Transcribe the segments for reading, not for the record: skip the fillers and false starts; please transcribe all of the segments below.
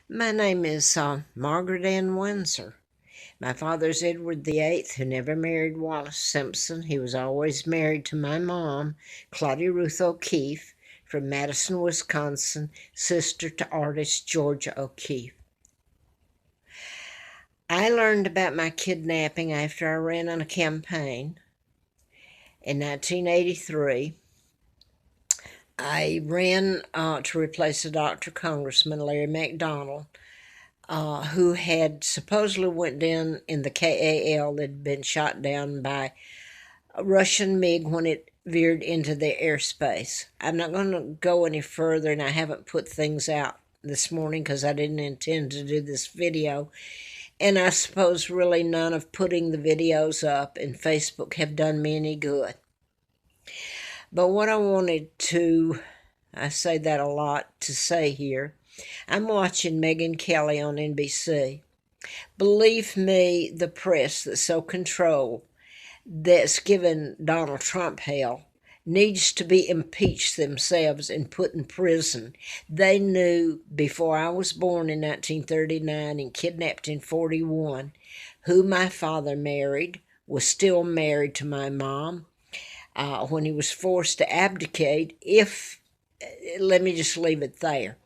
My name is Margaret Ann Windsor. My father's Edward VIII, who never married Wallace Simpson. He was always married to my mom, Claudia Ruth O'Keefe, from Madison, Wisconsin, sister to artist Georgia O'Keefe. I learned about my kidnapping after I ran on a campaign in 1983. I ran to replace a Dr. Congressman, Larry McDonald, who had supposedly went down in the KAL that had been shot down by a Russian MiG when it veered into the airspace. I'm not going to go any further, and I haven't put things out this morning because I didn't intend to do this video. And I suppose really none of putting the videos up in Facebook have done me any good. But what I wanted to, I say that a lot to say here, I'm watching Megyn Kelly on NBC. Believe me, the press that's so controlled, that's given Donald Trump hell, needs to be impeached themselves and put in prison. They knew before I was born in 1939 and kidnapped in 41 who my father married, was still married to my mom when he was forced to abdicate. Let me just leave it there.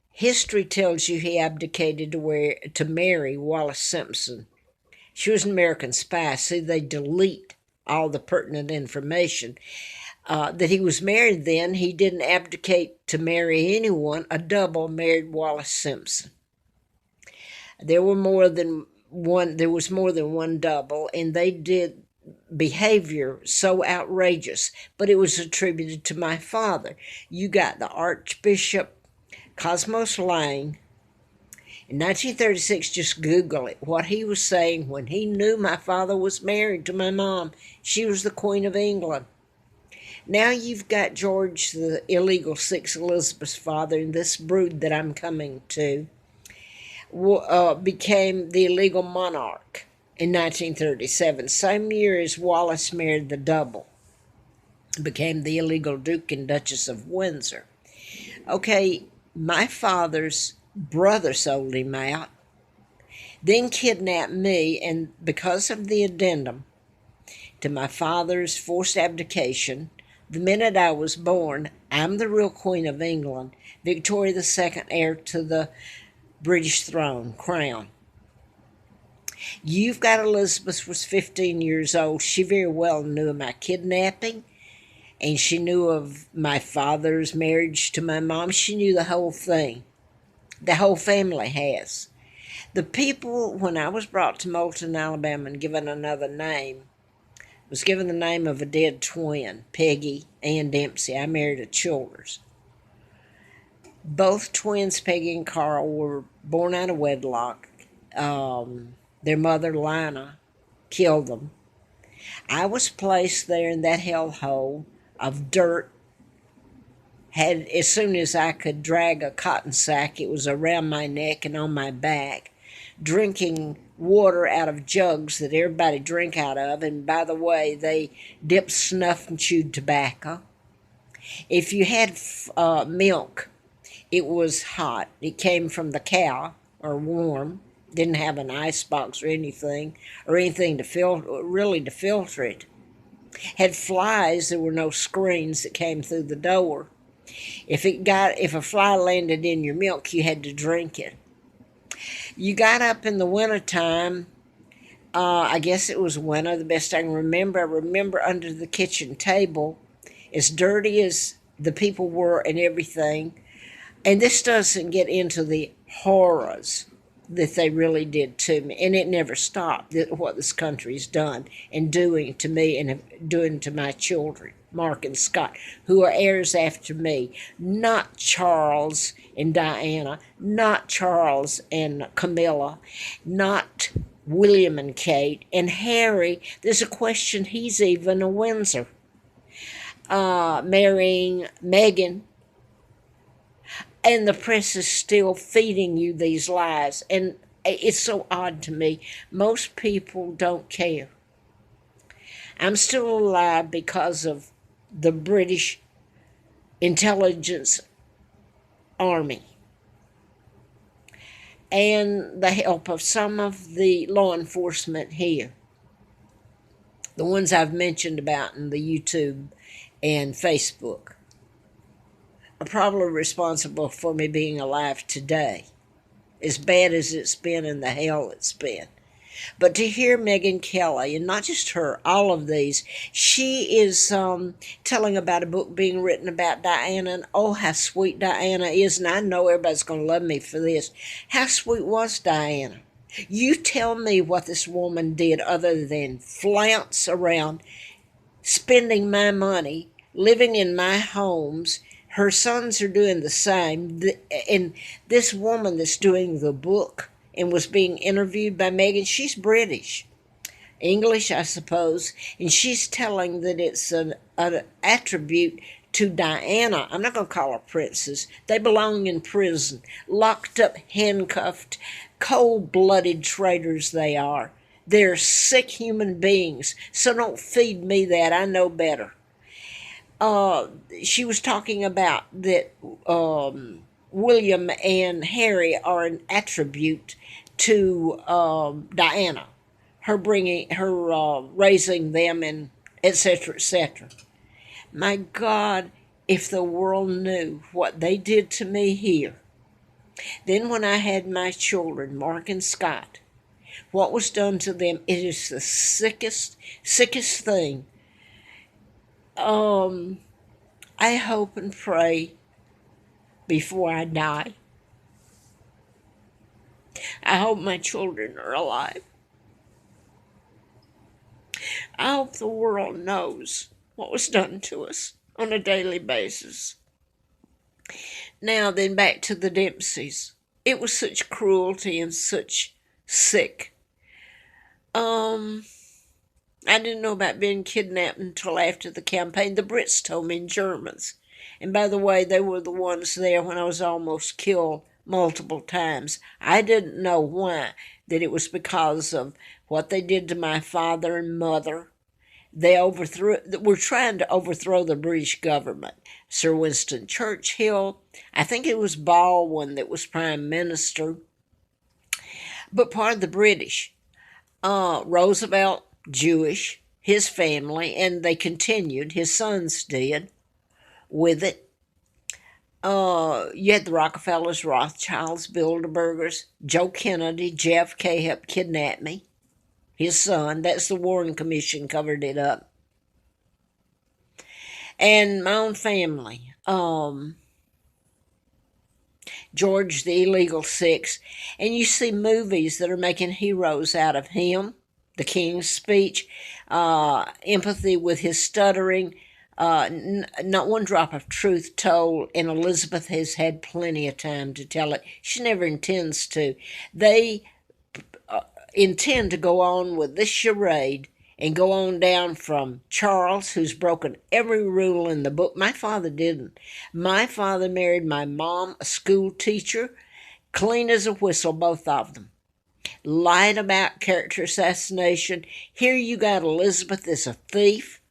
History tells you he abdicated to marry Wallace Simpson. She was an American spy. See, they delete all the pertinent information. That he was married then, he didn't abdicate to marry anyone. A double married Wallace Simpson. There was more than one double, and they did behavior so outrageous, but it was attributed to my father. You got the Archbishop Cosmos Lang. In 1936, just Google it, what he was saying when he knew my father was married to my mom. She was the Queen of England. Now you've got George, the illegal 6 Elizabeth's father, and this brood that I'm coming to became the illegal monarch in 1937, same year as Wallace married the double, became the illegal Duke and Duchess of Windsor. Okay, my father's brother sold him out, then kidnapped me, and because of the addendum to my father's forced abdication, the minute I was born, I'm the real Queen of England, Victoria II, heir to the British throne, crown. You've got Elizabeth was 15 years old. She very well knew of my kidnapping, and she knew of my father's marriage to my mom. She knew the whole thing. The whole family has. The people, when I was brought to Moulton, Alabama, and given another name, was given the name of a dead twin, Peggy Ann Dempsey. I married a Childers. Both twins, Peggy and Carl, were born out of wedlock. Their mother, Lina, killed them. I was placed there in that hellhole of dirt. As soon as I could drag a cotton sack, it was around my neck and on my back, drinking water out of jugs that everybody drank out of. And by the way, they dipped snuff and chewed tobacco. If you had milk, it was hot. It came from the cow, or warm. Didn't have an ice box or anything to filter it. Had flies. There were no screens that came through the door. If a fly landed in your milk, you had to drink it. You got up in the wintertime. I guess it was winter, the best I can remember. I remember under the kitchen table, as dirty as the people were and everything. And this doesn't get into the horrors that they really did to me. And it never stopped, what this country's done and doing to me and doing to my children, Mark and Scott, who are heirs after me. Not Charles and Diana, not Charles and Camilla, not William and Kate, and Harry. There's a question he's even a Windsor. Marrying Meghan. And the press is still feeding you these lies. And it's so odd to me. Most people don't care. I'm still alive because of the British intelligence army. and the help of some of the law enforcement here, the ones I've mentioned about in the YouTube and Facebook, are probably responsible for me being alive today, as bad as it's been and the hell it's been. But to hear Megyn Kelly, and not just her, all of these, she is telling about a book being written about Diana, and oh, how sweet Diana is, and I know everybody's going to love me for this. How sweet was Diana? You tell me what this woman did other than flounce around, spending my money, living in my homes. Her sons are doing the same. And this woman that's doing the book and was being interviewed by Megyn, she's British, English, I suppose, and she's telling that it's an attribute to Diana. I'm not going to call her princess. They belong in prison, locked up, handcuffed, cold-blooded traitors they are. They're sick human beings, so don't feed me that. I know better. She was talking about that William and Harry are an attribute to Diana, her raising them, and etc., etc. My God, if the world knew what they did to me here. Then when I had my children, Mark and Scott, what was done to them, it is the sickest thing. I hope and pray before I die. I hope my children are alive. I hope the world knows what was done to us on a daily basis. Now then, back to the Dempseys. It was such cruelty and such sick. I didn't know about being kidnapped until after the campaign. The Brits told me, Germans. And by the way, they were the ones there when I was almost killed multiple times. I didn't know why, that it was because of what they did to my father and mother. They were trying to overthrow the British government. Sir Winston Churchill, I think it was Baldwin that was prime minister, but part of the British. Roosevelt, Jewish, his family, and they continued, his sons did, with it. You had the Rockefellers, Rothschilds, Bilderbergers, Joe Kennedy, JFK helped kidnap me, his son. That's the Warren Commission covered it up. And my own family, George the Illegal Six, and you see movies that are making heroes out of him, the King's Speech, empathy with his stuttering, not one drop of truth told, and Elizabeth has had plenty of time to tell it. She never intends to. They intend to go on with this charade and go on down from Charles, who's broken every rule in the book. My father didn't. My father married my mom, a school teacher, clean as a whistle, both of them. Lied about character assassination. Here you got Elizabeth as a thief,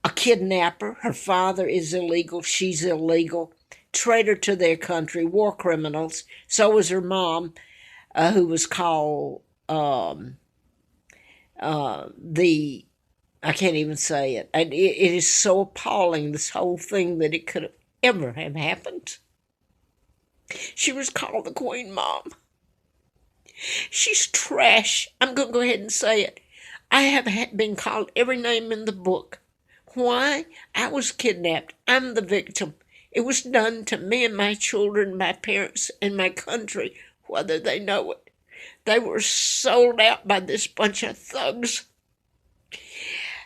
a kidnapper. Her father is illegal. She's illegal. Traitor to their country. War criminals. So was her mom, who was called I can't even say it. It is so appalling, this whole thing, that it could ever have happened. She was called the Queen Mom. She's trash. I'm going to go ahead and say it. I have been called every name in the book. Why? I was kidnapped. I'm the victim. It was done to me and my children, my parents, and my country, whether they know it. They were sold out by this bunch of thugs.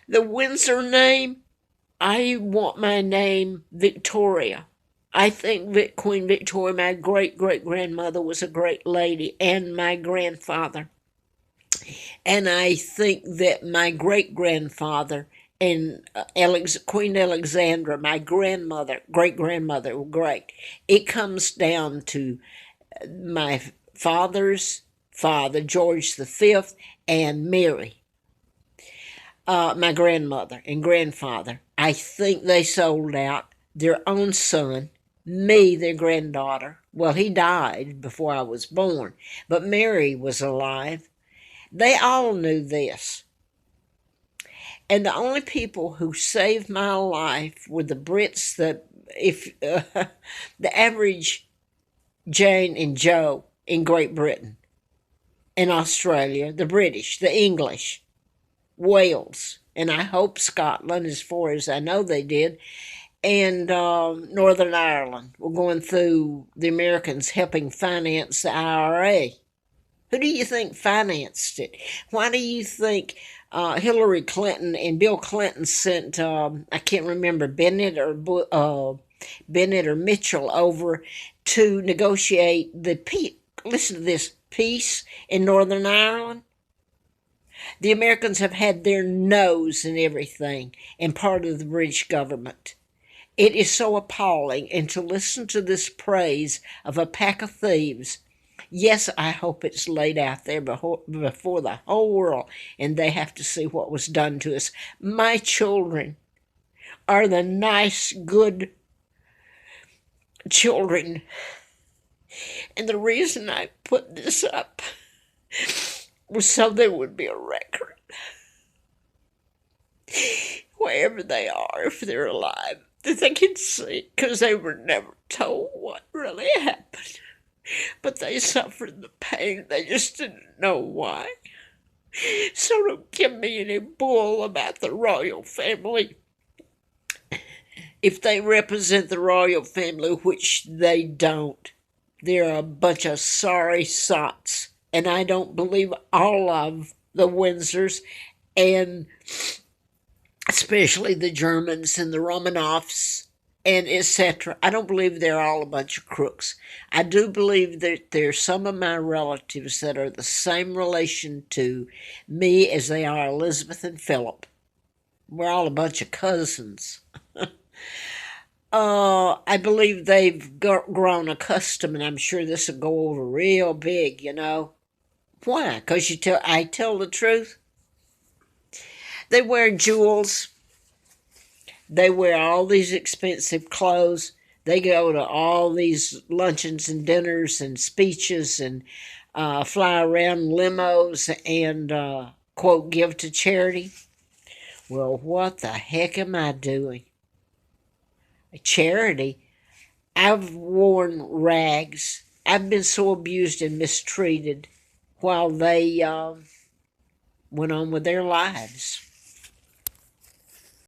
The Windsor name, I want my name Victoria. I think Queen Victoria, my great-great-grandmother, was a great lady, and my grandfather. And I think that my great-grandfather and Queen Alexandra, my great-grandmother, were great. It comes down to my father's father, George V, and Mary, my grandmother and grandfather. I think they sold out their own son, me, their granddaughter, Well, he died before I was born, but Mary was alive. They all knew this. And the only people who saved my life were the Brits, the average Jane and Joe in Great Britain, in Australia, the British, the English, Wales, and I hope Scotland, as far as I know they did, and Northern Ireland were going through the Americans helping finance the IRA. Who do you think financed it? Why do you think Hillary Clinton and Bill Clinton sent, I can't remember, Bennett or Mitchell over to negotiate the peace? Listen to this, peace in Northern Ireland? The Americans have had their nose in everything and part of the British government. It is so appalling, and to listen to this praise of a pack of thieves. Yes, I hope it's laid out there before the whole world, and they have to see what was done to us. My children are the nice, good children. And the reason I put this up was so there would be a record. Wherever they are, if they're alive, that they can see, because they were never told what really happened. But they suffered the pain. They just didn't know why. So don't give me any bull about the royal family. If they represent the royal family, which they don't, they're a bunch of sorry sots. And I don't believe all of the Windsors, and especially the Germans and the Romanovs and etc. I don't believe they're all a bunch of crooks. I do believe that there's some of my relatives that are the same relation to me as they are Elizabeth and Philip. We're all a bunch of cousins. I believe they've grown accustomed, and I'm sure this will go over real big, you know. Why? Because I tell the truth. They wear jewels. They wear all these expensive clothes. They go to all these luncheons and dinners and speeches and fly around limos and, quote, give to charity. Well, what the heck am I doing? Charity? I've worn rags. I've been so abused and mistreated while they went on with their lives.